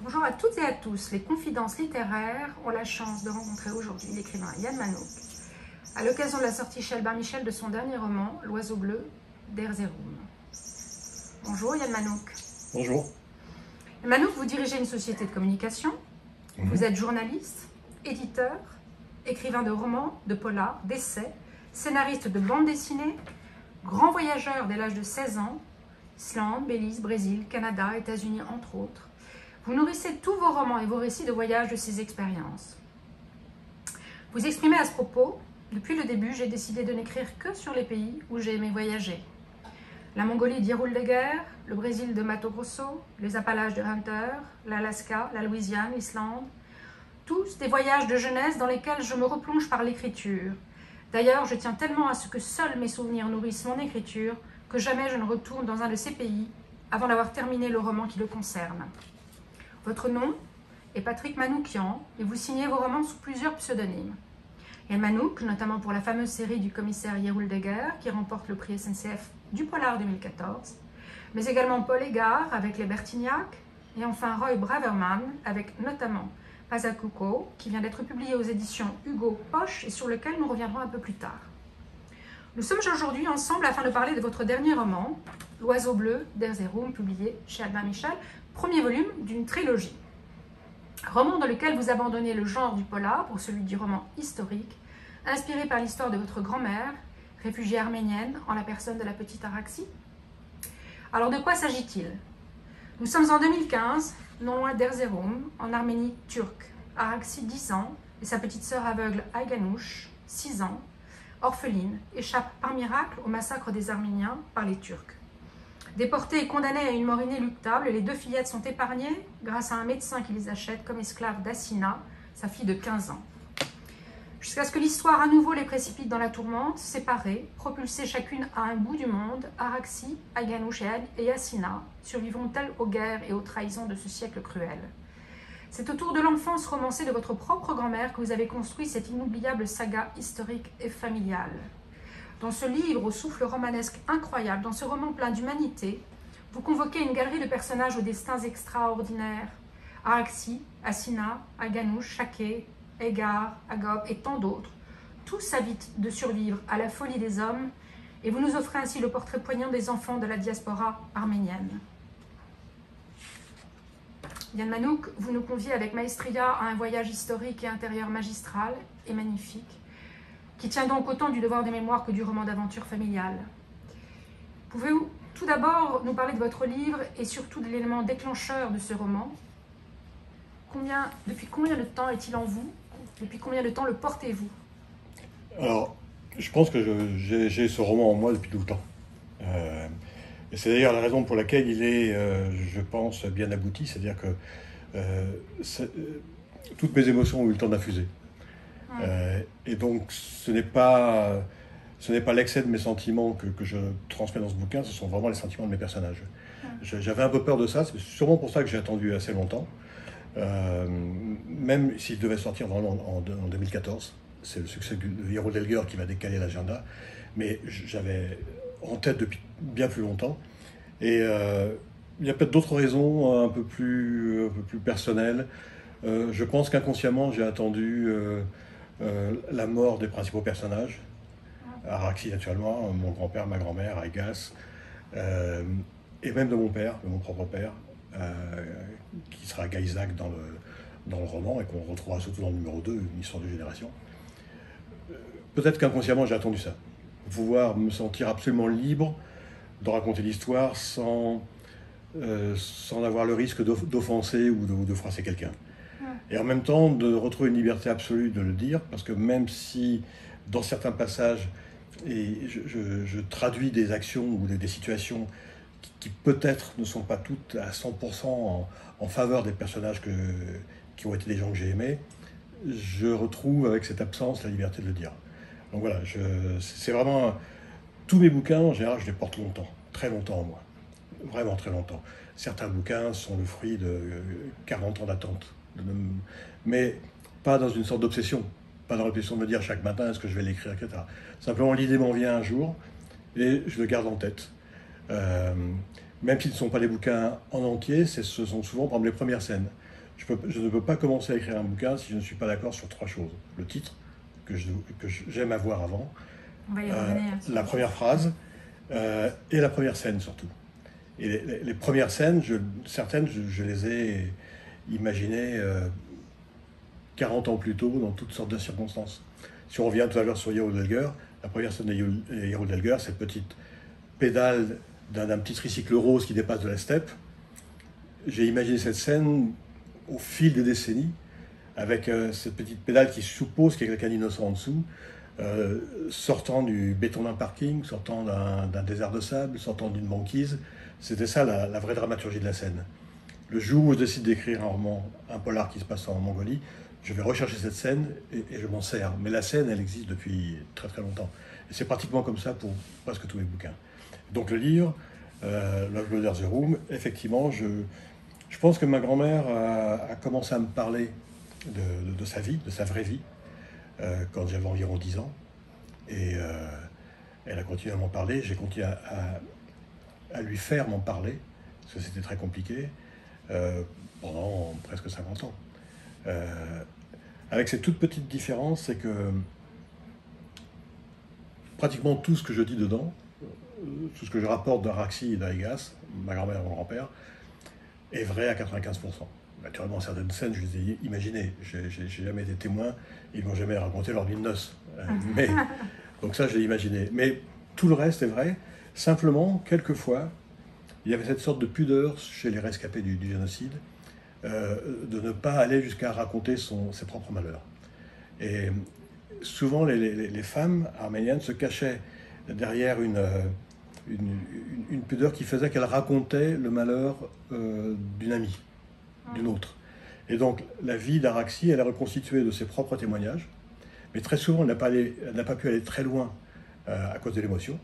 Bonjour à toutes et à tous. Les confidences littéraires ont la chance de rencontrer aujourd'hui l'écrivain Yann Manouk à l'occasion de la sortie chez Albin Michel de son dernier roman, L'Oiseau bleu d'Erzurum. Bonjour Yann Manouk. Bonjour. Manouk, vous dirigez une société de communication, vous êtes journaliste, éditeur, écrivain de romans, de polars, d'essais, scénariste de bande dessinée, grand voyageur dès l'âge de 16 ans, Islande, Belize, Brésil, Canada, États-Unis entre autres. Vous nourrissez tous vos romans et vos récits de voyage de ces expériences. Vous exprimez à ce propos, depuis le début, j'ai décidé de n'écrire que sur les pays où j'ai aimé voyager. La Mongolie d'Hiruldeger, le Brésil de Mato Grosso, les Appalaches de Hunter, l'Alaska, la Louisiane, l'Islande. Tous des voyages de jeunesse dans lesquels je me replonge par l'écriture. D'ailleurs, je tiens tellement à ce que seuls mes souvenirs nourrissent mon écriture que jamais je ne retourne dans un de ces pays avant d'avoir terminé le roman qui le concerne. Votre nom est Patrick Manoukian et vous signez vos romans sous plusieurs pseudonymes. Yann Manouk, notamment pour la fameuse série du commissaire Hieruldeger qui remporte le prix SNCF du Polar 2014, mais également Paul Égard avec les Bertignac et enfin Roy Braverman avec notamment Pasakuko qui vient d'être publié aux éditions Hugo Poche et sur lequel nous reviendrons un peu plus tard. Nous sommes aujourd'hui ensemble afin de parler de votre dernier roman, L'Oiseau bleu d'Erzurum, publié chez Albin Michel, premier volume d'une trilogie. Roman dans lequel vous abandonnez le genre du polar pour celui du roman historique, inspiré par l'histoire de votre grand-mère, réfugiée arménienne en la personne de la petite Araxi. Alors de quoi s'agit-il? Nous sommes en 2015, non loin d'Erzurum, en Arménie turque. Araxi, 10 ans, et sa petite sœur aveugle Ayganoush, 6 ans, orpheline, échappent par miracle au massacre des Arméniens par les Turcs. Déportées et condamnées à une mort inéluctable, les deux fillettes sont épargnées grâce à un médecin qui les achète comme esclaves d'Assina, sa fille de 15 ans. Jusqu'à ce que l'histoire à nouveau les précipite dans la tourmente, séparées, propulsées chacune à un bout du monde, Araxi, Ayganoush et Assina survivront-elles aux guerres et aux trahisons de ce siècle cruel. C'est autour de l'enfance romancée de votre propre grand-mère que vous avez construit cette inoubliable saga historique et familiale. Dans ce livre au souffle romanesque incroyable, dans ce roman plein d'humanité, vous convoquez une galerie de personnages aux destins extraordinaires. Araxi, Assina, Ayganoush, Shakeh, Egar, Agob et tant d'autres. Tous s'avitent de survivre à la folie des hommes et vous nous offrez ainsi le portrait poignant des enfants de la diaspora arménienne. Yann Manouk, vous nous conviez avec maestria à un voyage historique et intérieur magistral et magnifique, qui tient donc autant du devoir de mémoire que du roman d'aventure familiale. Pouvez-vous tout d'abord nous parler de votre livre et surtout de l'élément déclencheur de ce roman? Depuis combien de temps est-il en vous? Depuis combien de temps le portez-vous? Alors, je pense que j'ai ce roman en moi depuis tout le temps. Et c'est d'ailleurs la raison pour laquelle il est, je pense, bien abouti. C'est-à-dire que toutes mes émotions ont eu le temps d'infuser. Et donc, ce n'est pas l'excès de mes sentiments que je transmets dans ce bouquin, ce sont vraiment les sentiments de mes personnages. J'avais un peu peur de ça, c'est sûrement pour ça que j'ai attendu assez longtemps. Même s'il devait sortir vraiment en 2014, c'est le succès de Hieruldeger qui m'a décalé l'agenda, mais j'avais en tête depuis bien plus longtemps. Et il y a peut-être d'autres raisons un peu plus personnelles. Je pense qu'inconsciemment, j'ai attendu la mort des principaux personnages. Araxi, naturellement, mon grand-père, ma grand-mère, Aygas, et même de mon père, de mon propre père, qui sera Gaizac dans le roman et qu'on retrouvera surtout dans le numéro 2, une histoire de génération. Peut-être qu'inconsciemment, j'ai attendu ça. Pouvoir me sentir absolument libre de raconter l'histoire sans avoir le risque d'offenser ou de froisser quelqu'un. Et en même temps, de retrouver une liberté absolue de le dire, parce que même si, dans certains passages, je traduis des actions ou des situations qui peut-être ne sont pas toutes à 100% en faveur des personnages qui ont été des gens que j'ai aimés, je retrouve avec cette absence la liberté de le dire. Donc voilà, c'est vraiment... Tous mes bouquins, en général, je les porte longtemps, très longtemps en moi. Vraiment très longtemps. Certains bouquins sont le fruit de 40 ans d'attente. Mais pas dans une sorte d'obsession. Pas dans l'obsession de me dire chaque matin est-ce que je vais l'écrire, etc. Simplement, l'idée m'en vient un jour et je le garde en tête. Même s'ils ne sont pas les bouquins en entier, ce sont souvent, par exemple, les premières scènes. je ne peux pas commencer à écrire un bouquin si je ne suis pas d'accord sur 3 choses. Le titre, que j'aime avoir avant, On va y revenir. la première phrase et la première scène surtout. Et les premières scènes, certaines, je les ai imaginées 40 ans plus tôt, dans toutes sortes de circonstances. Si on revient tout à l'heure sur Hero Delger, la première scène de Hero Delger, cette petite pédale d'un petit tricycle rose qui dépasse de la steppe. J'ai imaginé cette scène au fil des décennies, avec cette petite pédale qui suppose qu'il y a quelqu'un d'innocent en dessous, sortant du béton d'un parking, sortant d'un désert de sable, sortant d'une banquise. C'était ça la vraie dramaturgie de la scène. Le jour où je décide d'écrire un roman, un polar qui se passe en Mongolie, je vais rechercher cette scène et je m'en sers. Mais la scène, elle existe depuis très très longtemps. Et c'est pratiquement comme ça pour presque tous mes bouquins. Donc le livre, Love Blood the Room, effectivement, je pense que ma grand-mère a commencé à me parler de sa vie, de sa vraie vie, quand j'avais environ 10 ans. Et elle a continué à m'en parler. J'ai continué à lui faire m'en parler, parce que c'était très compliqué, pendant presque 50 ans. Avec cette toute petite différence, c'est que pratiquement tout ce que je dis dedans, tout ce que je rapporte d'Araxi et d'Aigas, ma grand-mère et mon grand-père, est vrai à 95%. Naturellement, certaines scènes, je les ai imaginées. J'ai jamais été témoin, ils ne m'ont jamais raconté leur nuit de noces. Donc ça, je l'ai imaginé. Mais tout le reste est vrai. Simplement, quelquefois, il y avait cette sorte de pudeur chez les rescapés du génocide, de ne pas aller jusqu'à raconter ses propres malheurs. Et souvent, les femmes arméniennes se cachaient derrière une pudeur qui faisait qu'elles racontaient le malheur d'une amie, d'une autre. Et donc, la vie d'Araxi, elle est reconstituée de ses propres témoignages, mais très souvent, elle n'a pas pu aller très loin à cause de l'émotion.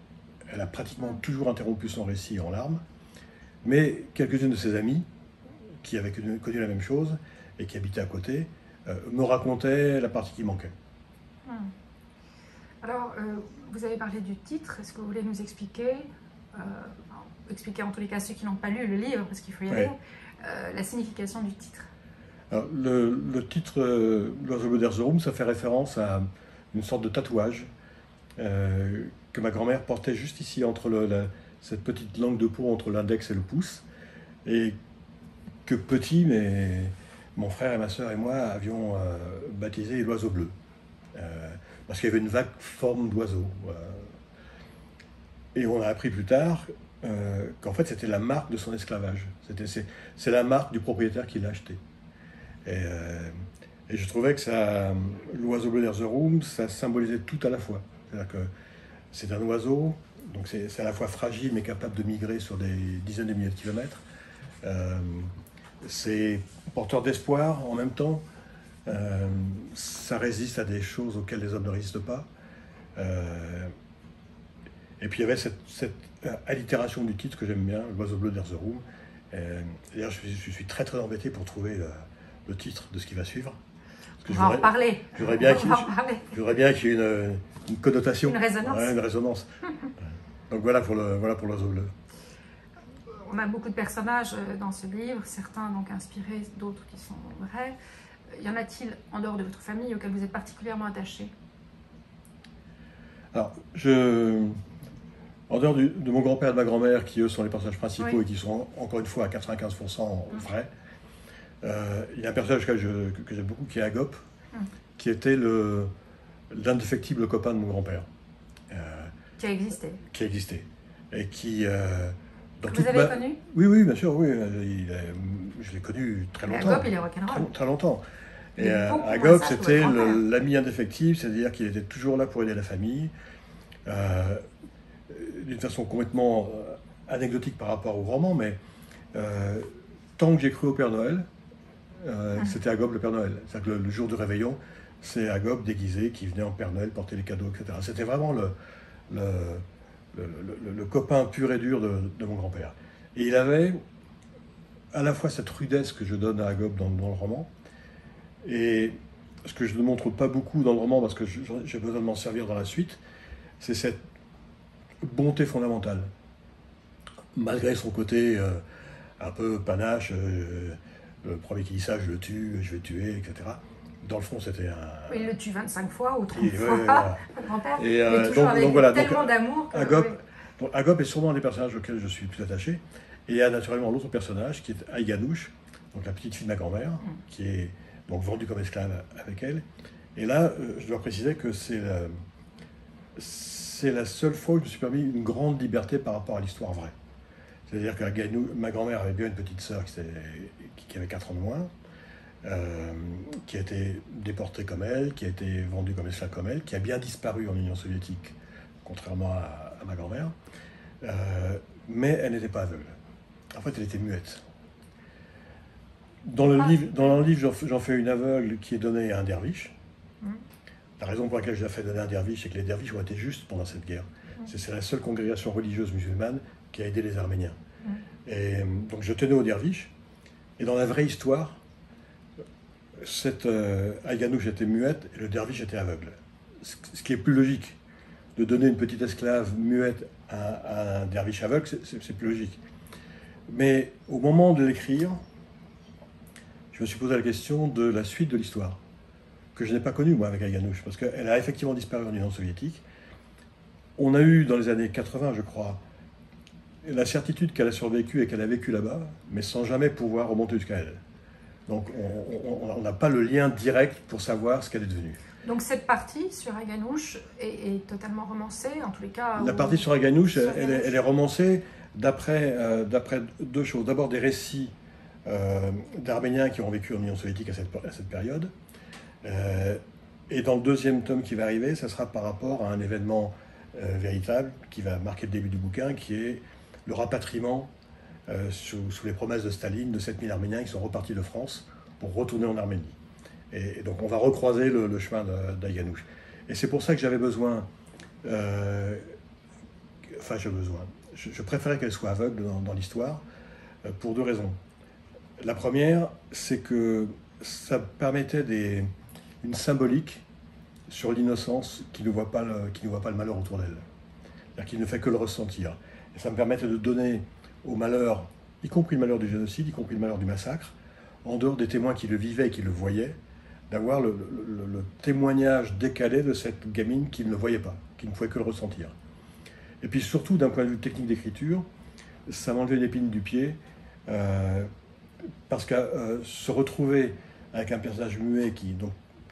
Elle a pratiquement toujours interrompu son récit en larmes, mais quelques-unes de ses amies, qui avaient connu la même chose et qui habitaient à côté, me racontaient la partie qui manquait. Alors, vous avez parlé du titre. Est-ce que vous voulez nous expliquer, expliquer en tous les cas ceux qui n'ont pas lu le livre, parce qu'il faut y aller, la signification du titre? Alors, le titre Love Blood the Room, ça fait référence à une sorte de tatouage que ma grand-mère portait juste ici, entre cette petite langue de peau entre l'index et le pouce, et que petit, mais mon frère et ma sœur et moi avions baptisé l'oiseau bleu, parce qu'il y avait une vague forme d'oiseau. Et on a appris plus tard qu'en fait c'était la marque de son esclavage. C'est la marque du propriétaire qui l'a acheté. Et je trouvais que l'oiseau bleu the Room, ça symbolisait tout à la fois. C'est-à-dire que c'est un oiseau, donc c'est à la fois fragile mais capable de migrer sur des dizaines de milliers de kilomètres. C'est porteur d'espoir en même temps. Ça résiste à des choses auxquelles les hommes ne résistent pas. Et puis il y avait cette allitération du titre que j'aime bien, l'oiseau bleu the Room. D'ailleurs, je suis très très embêté pour trouver le titre de ce qui va suivre. On va en reparler. Je voudrais bien qu'il y ait une connotation. Une résonance. Ouais, une résonance. Donc voilà pour l'oiseau bleu. On a beaucoup de personnages dans ce livre, certains donc inspirés, d'autres qui sont vrais. Y en a-t-il en dehors de votre famille auquel vous êtes particulièrement attaché? Alors, en dehors de mon grand-père et de ma grand-mère, qui eux sont les personnages principaux, oui, et qui sont encore une fois à 95% vrais, il y a un personnage que j'aime beaucoup qui est Agop, qui était l'indéfectible copain de mon grand-père. Qui a existé. Qui a existé. Et qui... vous avez connu? Oui, bien sûr, oui. Je l'ai connu très longtemps. Agop, il est rock'n'roll. Très longtemps. Et Agop, c'était l'ami indéfectible, c'est-à-dire qu'il était toujours là pour aider la famille, d'une façon complètement anecdotique par rapport au roman, mais tant que j'ai cru au Père Noël, c'était Agop le Père Noël. C'est-à-dire que le jour du réveillon, c'est Agop déguisé qui venait en Père Noël porter les cadeaux, etc. C'était vraiment le copain pur et dur de mon grand-père. Et il avait à la fois cette rudesse que je donne à Agop dans le roman, et ce que je ne montre pas beaucoup dans le roman parce que j'ai besoin de m'en servir dans la suite, c'est cette bonté fondamentale. Malgré son côté un peu panache, premier qui dit ça, je le tue, je vais le tuer, etc. Dans le fond, c'était un... Il le tue 25 fois ou 30 Ouais, fois, voilà. mon grand-père. Et, Mais toujours avec voilà, tellement d'amour. Agop est sûrement un des personnages auxquels je suis plus attaché. Et il y a naturellement l'autre personnage qui est Aïganouche, donc la petite fille de ma grand-mère, qui est donc vendue comme esclave avec elle. Et là, je dois préciser que c'est la seule fois où je me suis permis une grande liberté par rapport à l'histoire vraie. C'est-à-dire que ma grand-mère avait bien une petite sœur qui avait 4 ans de moins, qui a été déportée comme elle, qui a été vendue comme esclave comme elle, qui a bien disparu en Union soviétique, contrairement à ma grand-mère, mais elle n'était pas aveugle. En fait, elle était muette. Dans le livre, j'en fais une aveugle qui est donnée à un derviche. La raison pour laquelle je l'ai fait donner à un derviche, c'est que les derviches ont été justes pendant cette guerre. C'est la seule congrégation religieuse musulmane qui a aidé les Arméniens. Et donc je tenais au derviche. Et dans la vraie histoire, cette Aïganouche était muette et le derviche était aveugle. Ce qui est plus logique. De donner une petite esclave muette à un derviche aveugle, c'est plus logique. Mais au moment de l'écrire, je me suis posé la question de la suite de l'histoire, que je n'ai pas connue, moi, avec Aïganouche, parce qu'elle a effectivement disparu en Union soviétique. On a eu, dans les années 80, je crois, la certitude qu'elle a survécu et qu'elle a vécu là-bas, mais sans jamais pouvoir remonter jusqu'à elle. Donc on n'a pas le lien direct pour savoir ce qu'elle est devenue. Donc cette partie sur Aïganouche est totalement romancée, en tous les cas. La partie sur Aïganouche, elle est romancée d'après deux choses. D'abord des récits d'Arméniens qui ont vécu en Union soviétique à cette période. Et dans le deuxième tome qui va arriver, ça sera par rapport à un événement véritable qui va marquer le début du bouquin, qui est le rapatriement sous les promesses de Staline de 7000 Arméniens qui sont repartis de France pour retourner en Arménie. Et donc on va recroiser le chemin d'Aïganouche. Et c'est pour ça que j'avais besoin... Je préférais qu'elle soit aveugle dans l'histoire, pour deux raisons. La première, c'est que ça permettait une symbolique sur l'innocence qui ne voit pas le malheur autour d'elle. C'est-à-dire qu'il ne fait que le ressentir. Et ça me permettait de donner au malheur, y compris le malheur du génocide, y compris le malheur du massacre, en dehors des témoins qui le vivaient et qui le voyaient, d'avoir le témoignage décalé de cette gamine qui ne le voyait pas, qui ne pouvait que le ressentir. Et puis surtout, d'un point de vue technique d'écriture, ça m'enlevait une épine du pied, parce que se retrouver avec un personnage muet qui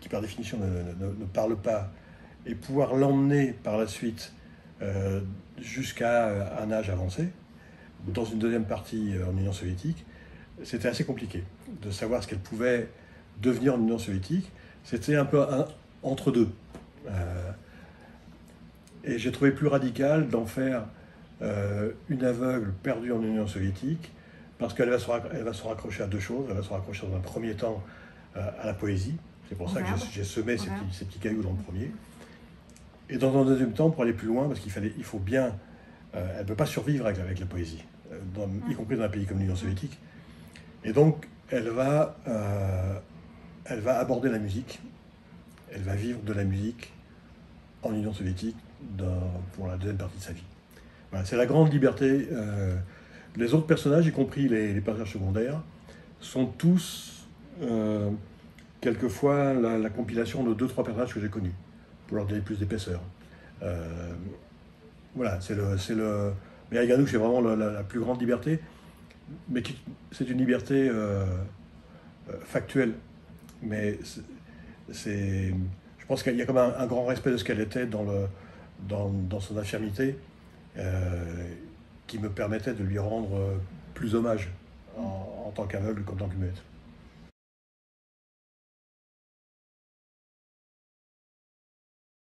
par définition ne parle pas, et pouvoir l'emmener par la suite jusqu'à un âge avancé, dans une deuxième partie en Union soviétique, c'était assez compliqué de savoir ce qu'elle pouvait devenir en Union soviétique. C'était un peu entre deux. Et j'ai trouvé plus radical d'en faire une aveugle perdue en Union soviétique, parce qu'elle va se raccrocher à deux choses. Elle va se raccrocher dans un premier temps à la poésie. C'est pour ça que j'ai semé ces petits cailloux dans le premier. Et dans un deuxième temps, pour aller plus loin, parce il faut bien... elle ne peut pas survivre avec la poésie, y compris dans un pays comme l'Union soviétique. Et donc, elle va aborder la musique. Elle va vivre de la musique en Union soviétique pour la deuxième partie de sa vie. Voilà, c'est la grande liberté. Les autres personnages, y compris les personnages secondaires, sont tous quelquefois la compilation de 2-3 personnages que j'ai connus, pour leur donner plus d'épaisseur. Voilà, mais Aïganouche, c'est vraiment la plus grande liberté, mais c'est une liberté factuelle. Mais je pense qu'il y a comme un grand respect de ce qu'elle était dans son infirmité, qui me permettait de lui rendre plus hommage en tant qu'aveugle qu'en tant que muette.